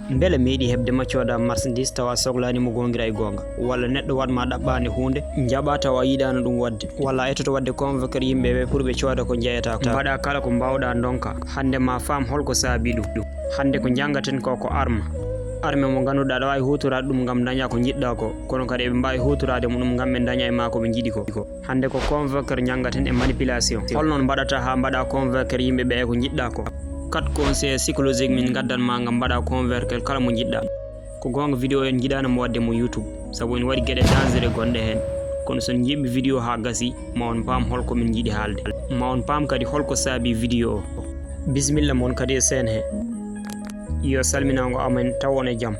mbele meeɗi hebde maccoda marchandise tawa sohlani mo gongira e gonga walla neɗɗo wadma ɗaɓɓani hunde jaɓa tawa yiɗano ɗum wadde walla etoto wadde convoquer yimɓeɓe pour ɓe cooda ko jeyata mbaɗa kala ko mbawɗa donka hande ma fam holko saabi ɗum hande ko jangaten ko arme mo ganduɗa aɗa wawi hutorade ɗum gam daña ko jiɗɗa ko kono kadi eɓe mbawi hutorade mo ɗum gam ɓe daña e ma ko ɓe jiiɗi ko hande ko convoquer jangaten e manipulation holnon mbaɗata ha mbaɗa convoquer yimɓeɓe e ko jiɗɗa ko 4 conseils psychologique min gaddanma gam mbaɗa convoquer kala mo jiɗɗa ko gonga vidéo en jiɗanamo wadde mo YouTube saabu en waɗi gueɗe dangereux gonɗe hen kono son jiɓɓi vidéo ha gasi ma on paam holko min jiiɗi haalde ma on paam kadi holko saabi vidéo o bisimilla mon kadi e sen he yo salminago amen tawon e jaam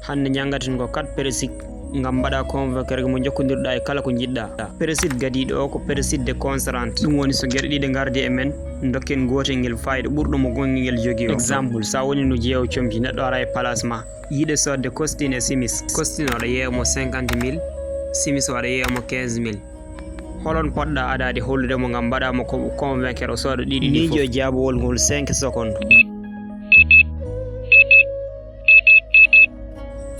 hande jangaten ko 4 principe ngam mbaɗa convoquer mo jokkodirɗa e kala ko jiɗɗa principe gadiɗo o ko principe de conscience ɗum woni so gueɗe ɗiɗi gardi e men dokken gotel ngel fayida ɓurɗo mo gonguel jogui o exemple sa woni no jeewo comti neɗɗo ara e place ma yiɗe sodde costine e simis costine oɗa yeeyamo 50 000 simis oɗa yeeyamo 15 000 holon poɗɗa adade holludemo ngam mbaɗamo ko convoquer o sooda ɗiɗi ɗi fof jaabowol ngol 5 secondes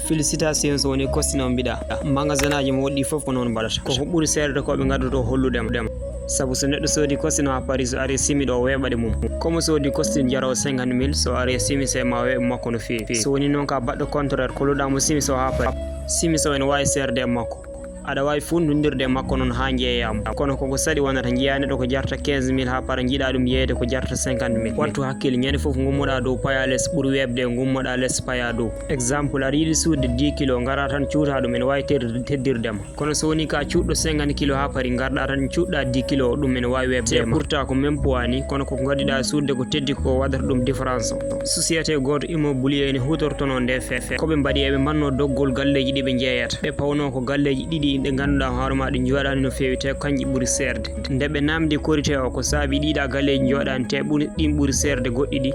félicitations so woni costine o mbiɗa magasin aji mo woɗɗi foof ko noon mbaɗata koko ɓuuri seedde koɓe gaddoto holludemo saabu so neɗɗo soodi costine ha Paris so ari simi ɗo weɓaɗe mum comme soodi costine jarawo 50 000 so ari simis e ma weɓe makko no feewi so woni noon ka baɗɗo contraire kolluɗamo simis o ha Paris simis o ene wawi serde e makko aɗa wawi fundodirde e makko noon ha jeeyamo kono koko saɗi wonata jiiya neɗɗo ko jarta 15 000 ha para jiiɗa ɗum yeeyde ko jarta 50 000 wattu hakkille ñande foof gummoɗa dow paya less ɓuuri webde e gummoɗa less paya dow exemple aɗa yiiɗi suudde 10 kilo gara tan cuuta ɗum ene wawi teddirdema kono so woni ka cuuɗɗo 50 kilo ha paari garɗa tan cuuɗɗa 10 kilo ɗum ene wawi webde e pourtant ko même poids ni kono koko gaɗiɗa suudde ko teddi ko waɗata ɗum différence o société goto immobilier ene hutortono nde fefe koɓe mbaɗi eɓe manno doggol galleji ɗi ɓe jeeyata ɓe pawno ko galleji ɗiɗi ɗe ganduɗa hoorema ɗi jooɗani no feewi te kanƴi ɓuuri serde nde ɓe namdi korité o ko saabi ɗiɗa galleji jooɗani te ɗin ɓuuri serde goɗɗi ɗi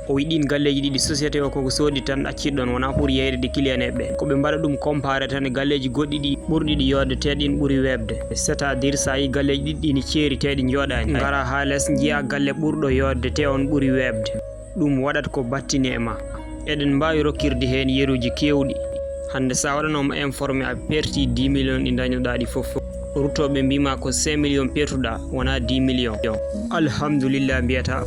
o wi ɗin galleji ɗiɗi société o koko soodi tan acciɗɗon wona pour yeyde ɗi client eɓe koɓe mbaɗa ɗum comparé tan e galleji goɗɗi ɗi ɓurɗi ɗi yodde te ɗin ɓuuri webde c'est à dire sa yi galleji ɗiɗi ɗi ne ceeri te ɗi jooɗani gara ha less jiiya galle ɓurɗo yodde te on ɓuuri webde ɗum waɗata ko battini e ma eɗen mbawi rokkirde hen yeruji kewɗi hande sa waɗanoma informé a perti 10 millions ɗi dañoɗa ɗi foof ruttoɓe mbima ko 5 millions pertuɗa wona 10 millions alhamdulillah mbiyata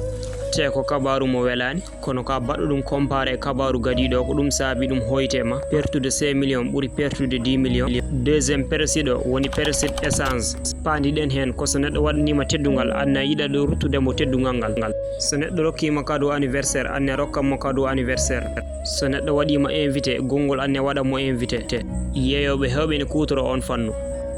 te ko kabaru mo welani kono ka baɗɗo ɗum comparé e kabaru gadiɗo ko ɗum saabi ɗum hoytema pertude 5 millions ɓuuri pertude 10 millions deuxiéme principe o woni principe échange pandiɗen hen ko so neɗɗo waɗanima teddugal anne yiɗa ɗo ruttudemo teddugal ngal so neɗɗo rokkima cadeau anniversaire anne rokkanmo cadeau anniversaire so neɗɗo waɗima invité gongol anne waɗanmo invité yeeyoɓe hewɓe ne kutoro on fannu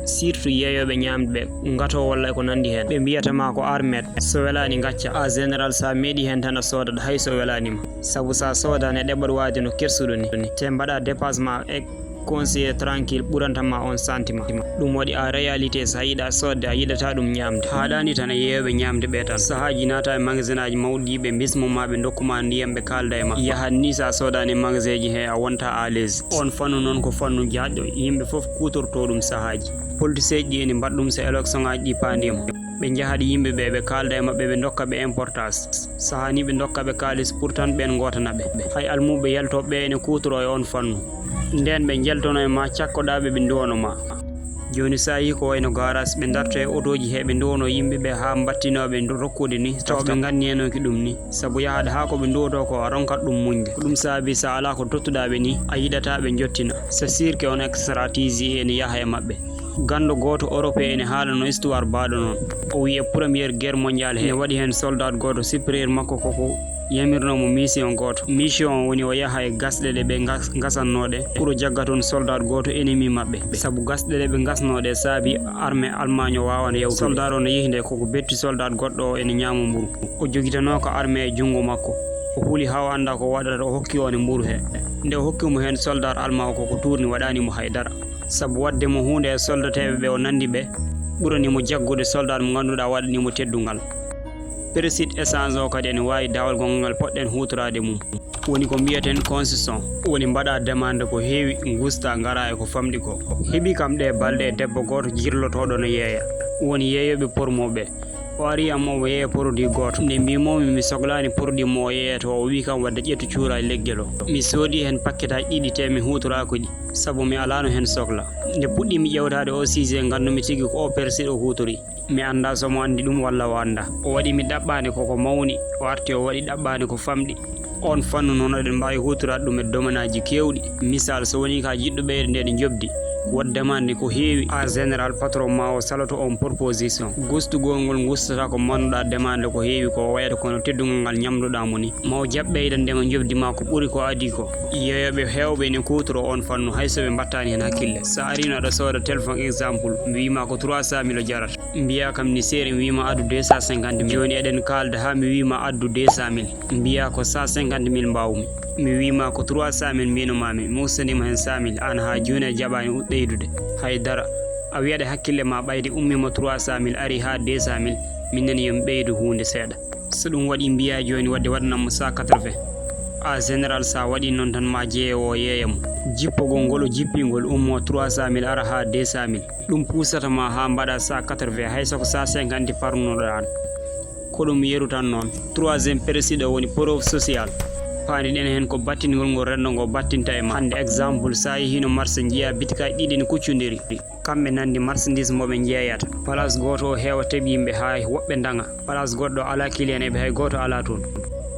surtout yeeyoɓe ñamdeɓe gato walla ko nandi hen ɓe mbiyatama ko armet so welani gacca a général sa meeɗi hen tan a soodat hay so welanima saabu sa soodani ɗeɓat wade no kersuɗo ni te mbaɗa dépassement e conseiller tranquille ɓurantama on sentiment ɗum waɗi a réalité so yiiɗa sodde a yiɗata ɗum ñamde haɗani tan e yeeyoɓe ñamde ɓe tan sahaji nata e magasin aji mawɗi ɓe bismoma ɓe dokkuma ndiyam ɓe kalda e ma yahat ni sa sodani magasin ji he a wonta à l'aise on fannu noon ko fannu jaɗɗo yimɓe foof kutorto ɗum sahaji politicien ji ene mbaɗa ɗum so élection ngaji ɗi pandima ɓe jahat yimɓeɓe ɓe kalda e mabɓe ɓe dokka ɓe importance sahani ɓe dokka ɓe kalis pourtant ɓen gotanaɓe hay almuɓe yaltoɓe ene kutoro e on fannu nden ɓe jeltono e ma cakkoɗaɓe ɓe duwanoma joni sa yi ko wayno garage ɓe darto e autoji he ɓe duwano yimɓeɓe ha battinoɓe rokkude ni taw ɓe ganni enoki ɗum ni saabu yahade ha koɓe duwoto ko a ronkat ɗum muñde ko ɗum saabi sa ala ko tottuɗaɓe ni a yiɗata ɓe jottina c'est sûr que on extratégie ene yaaha e mabɓe gando goto européen ene haalano histoire baɗo noon o wiye premiére guerre mondiale he ne waɗi hen soldat goto supérieur makko koko yamirnomo mission goto mission woni o yaha e gasɗe ɗe ɓe gasannoɗe pour o jagga toon soldat goto ennemi mabɓe saabu gasɗe ɗe ɓe gasnoɗe saabi armée Allemagne o wawan yawtude soldat o no yeehi nde koko betti soldat goɗɗo o ene ñama mburu o joguitano ko armée e junggo makko o huuli ha o anda ko waɗata o hokki on e mburu he nde o hokkimo hen soldat allemand o koko turni waɗanimo haydara saabu wadde mo hunde e soldateɓe ɓe o nandi ɓe ɓuranimo jaggude soldat mo ganduɗa waɗanimo teddugal précide échange o kadi ene wawi dawal gongal poɗɗen hutorade mum woni ko mbiyaten concession woni mbaɗa demande ko heewi gusta gara e ko famɗi ko heeɓi kam ɗe balɗe debbo goto jirlotoɗo no yeeya woni yeeyoɓe pormoɓe o ari amma o yeeya produit goto nde mbimomi mi sohlani produit mo o yeeyata o wi kam wadde ƴettu cuura e leggel o mi soodi hen paquet aji ɗiɗi te mi hutorako ɗi saabu mi alano hen sohla nde puɗɗimi ƴewtade o sujet gandumi tigui ko o persiɗo hutori mi anda somo andi ɗum walla o anda o waɗi mi ɗaɓɓani koko mawni o arti o waɗi ɗaɓɓani ko famɗi on fannu noon eɗen mbawi hutorade ɗum e domaine aji kewɗi misal so woni ka jiɗɗo ɓeyde nde ɗe jobdi waddemande ko heewi en général patron ma o saloto on proposition gustugol ngol gustata ko manduɗa demande ko heewi ko wayata kono teddugol ngal ñamduɗa mo ni ma o jaɓ ɓeydandema jobdi ma ko ɓuuri ko adi ko yeyoɓe hewɓe ne kutoro on fannu haysoɓe mbattani hen hakkille sa arino aɗa sooda téléphone exemple mi wima ko 300 000 o jarata mbiya kam ni séri mi wima addu 250 000 joni eɗen kalda ha mi wima addu 200 000 mbiya ko 150 000 mbawmi mi wima ko 300 000 mbinomami mi ustanima hen 100 000 an ha joni a jaɓani ɓeydude haydara a wiyaɗe hakkille ma ɓayde ummima 300 000 ari ha 200 000 minneni yomi ɓeydu hunde seeɗa so ɗum waɗi mbiya joni wadde waɗanammo 180 en général sa waɗi noon tan ma jeeyowo yeeyamo jippogol ngol o jippingol ummo 300 000 ara ha 200 000 ɗum pusata ma ha mbaɗa 180 hay soko 150 parnuɗo an ko ɗum yeru tan noon troisiéme préciɗo woni preuve social paani ɗen hen ko battingol ngol renndo ngo battinta e ma hande exemple sa yehino marché jiiya bitikaji ɗiɗi ne kuccodiri kamɓe nandi marchandise moɓe jeeyata place goto o heewa teɓ yimɓe ha woɓɓe daga place goɗɗo ala client eɓe hay goto ala toon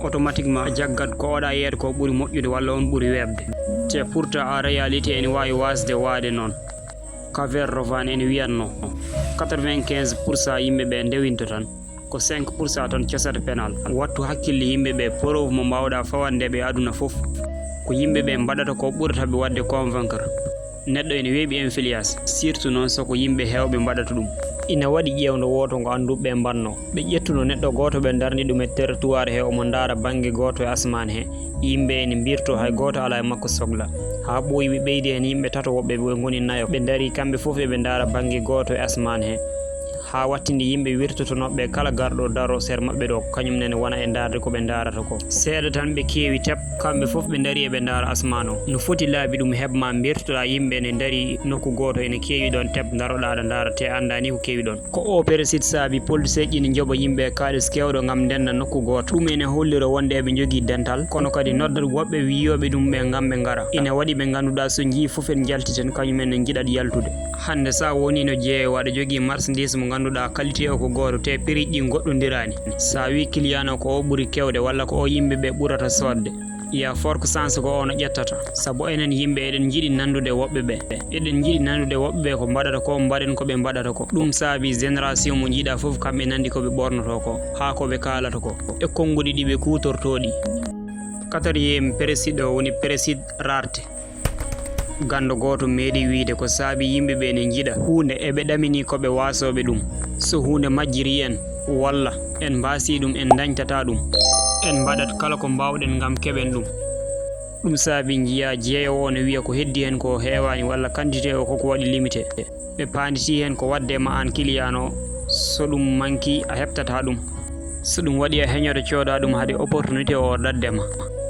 automatiquement a jaggat ko oɗa yeeyata ko ɓuuri moƴƴude walla on ɓuuri webde te pourtant en réalité ene wawi wasde waade noon Cap-Vert Rovane ene wiyatno 95% yimɓeɓe ndewinto tan ko 5% tan cosata pénal wattu hakkille yimɓeɓe preuve mo mbawɗa fawandeɓe aduna foof ko yimɓeɓe mbaɗata ko ɓurataɓe wadde convaincre neɗɗo ene weeɓi influence surtout noon soko yimɓe hewɓe mbaɗata ɗum ina waɗi ƴewdo woto ngo anduɓe mbanno ɓe ƴettuno neɗɗo goto ɓe darni ɗum e territoire he omo daara banggue goto e asmane he yimɓe ene mbirto hay goto ala e makko sohla ha ɓooyi ɓe ɓeydi hen yimɓe tato woɓɓe ɓe goni nayo ɓe daari kamɓe foof eɓe daara banggue goto e asmane he ha wattinde yimɓe wirtotonoɓe kala garɗo daro ser mabɓe ɗo kañum nene wona e darde koɓe darata ko seeɗa tan ɓe keewi teb kamɓe foof ɓe daari eɓe dara asmane o no foti laabi ɗum heɓma birtoɗa yimɓe ne daari nokku goto ene keewi ɗon teb daroɗa ɗo dara te andani ko keewi ɗon ko o précide saabi police ji ne jooɓa yimɓe kalis kewɗo gam ndenda nokku goto ɗum ene holliro wonde eɓe jogui dental kono kadi noddat woɓɓe wiyoɓe ɗum ɓe gam ɓe gara ina waɗi ɓe ganduɗa so jii foof en jaltiten kañumen ne jiiɗat yaltude hande sa woni no jeeyowo aɗa jogui marchandise mo ganduɗa qualité o ko goto te prix ɗi goɗɗodirani sa wi client o ko o ɓuuri kewde walla ko o yimɓeɓe ɓurata sodde ya forque sens ko ono ƴettata saabu enen yimɓe eɗen jiiɗi nandude woɓɓeɓe eɗen jiiɗi nandude woɓɓeɓe ko mbaɗata ko mbaɗen koɓe mbaɗata ko ɗum saabi génération mo jiiɗa foof kamɓe nandi koɓe ɓornoto ko ha koɓe kalata ko e konguɗi ɗi ɓe kutortoɗi quatriéme précide o woni précide rareté gando goto meeɗi wiide ko saabi yimɓeɓe ne jiiɗa hunde eɓe ɗamini koɓe wasoɓe ɗum so hunde majjiri en walla en mbasi ɗum en dañtata ɗum en mbaɗat kala ko mbawɗen gam keɓen ɗum ɗum saabi jiiya jeeyowo o ne wiya ko heddi hen ko hewani walla quantité o koko waɗi limité ɓe panditi hen ko wadde ma an client o so ɗum manki a heɓtata ɗum so ɗum waɗi a heñoto cooda ɗum haade opportunité o daddema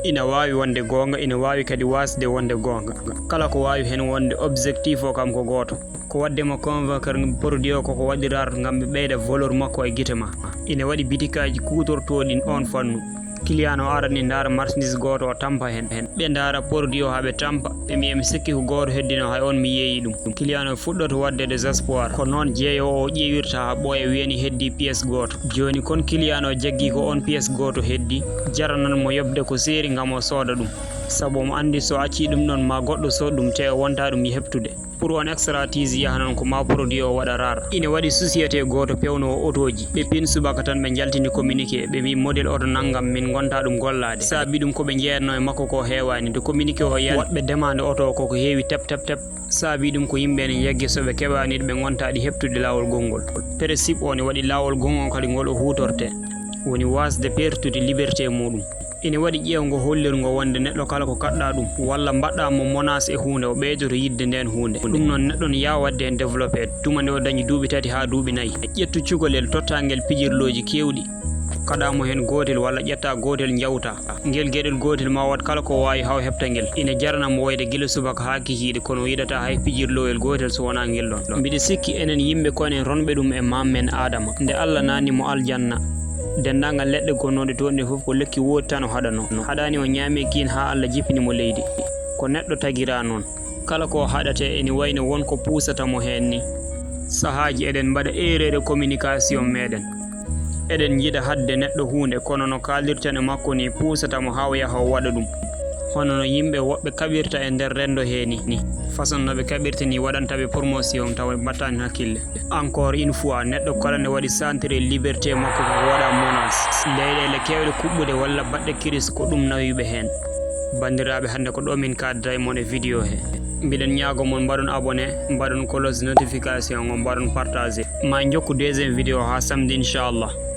ina wawi wonde gonga ina wawi kadi wasde wonde gonga kala ko wawi hen wonde objectif o kam ko goto ko waddema convaincre produit o koko waɗirata gam ɓe ɓeyda valeur makko e guite ma ina waɗi bitikaji kutortoɗin on fannu client o arani dara marchandise goto o tampa hen ɓe dara produit o haɓe tampa ɓe mbiya mi sikki ko goto heddino hay on mi yeeyi ɗum client o fuɗɗoto wadde désespoir ko noon jeeyowo o ƴeewirta ha ɓooya wiyani heddi pièce goto joni kon client o jaggi ko on pièce goto heddi jarananmo yobde ko seeri gam o sooda ɗum saabu mo andi so acci ɗum ɗon ma goɗɗo sooda ɗum te wonta ɗum heptude pour on expertise yaha noon ko ma produit o waɗa rare ina waɗi société goto pewnowo auto ji ɓe pin subaka tan ɓe jaltini communiqué ɓe mbi modèle auto naggam min gonta ɗum gollade saabi ɗum koɓe jeeyatno e makko ko hewani de communiqué o yaali waɗɓe demande auto koko heewi tep saabi ɗum ko yimɓe ne jaggi soɓe keɓani ɓe gontaɗi heptude lawol gongol principe o ne waɗi lawol gongo kadi ngol o hutorte woni wasde pertude liberté muɗum ina waɗi ƴeewgo hollirgo wonde neɗɗo kala ko kaɗɗa ɗum walla mbaɗɗamo menace e hunde o ɓeydoto yidde nden hunde ɗum noon neɗɗo ne yawa wadde hen développé tuma nde o dañi duuɓi 3 ha duuɓi 4 ƴettu cukalel tottangel pijirloji kewɗi kadamo hen gotel walla ƴetta gotel jawta ngel gueɗel gotel ma wat kala ko wawi haw heɓta ngel ina jarnamo wayde guila subaka ha kikiɗe kono yiɗata hay pijirlowel gotel so wona ngel ɗon mbiɗa sikki enen yimɓe konen ronɓe ɗum e mammen adama nde Allah nanimo aljanna dendagal leɗɗe gonnoɗe toon ɗe foof ko lekki woodi tan o haɗano haɗani o ñaami kin ha Allah jippinimo leydi ko neɗɗo tagira noon kala ko haɗate ene wayno wonko pusatamo hen ni sahaji eɗen mbaɗa erreur communication meɗen eɗen jiiɗa hadde neɗɗo hunde kono no kalirten e makko ni pusatamo ha o yaha o waɗa ɗum hono no yimɓe woɓɓe kaɓirta e nder rendo heni ni façon noɓe kaɓirta ni waɗantaɓe promotion tawa mbattani hakkille encore une fois neɗɗo kala ne waɗi centre liberté makko ko waɗa menace leyɗele kewɗe kuɓɓude walla baɗɗe kiris ko ɗum nawiɓe hen bandiraɓe hande ko ɗo min kaddata e mon e vidéo he mbiɗen ñaago mon mbaɗon abonné mbaɗon cloche notification o mbaɗon partagé ma jokku deuxiéme vidéo ha samedi inchallah.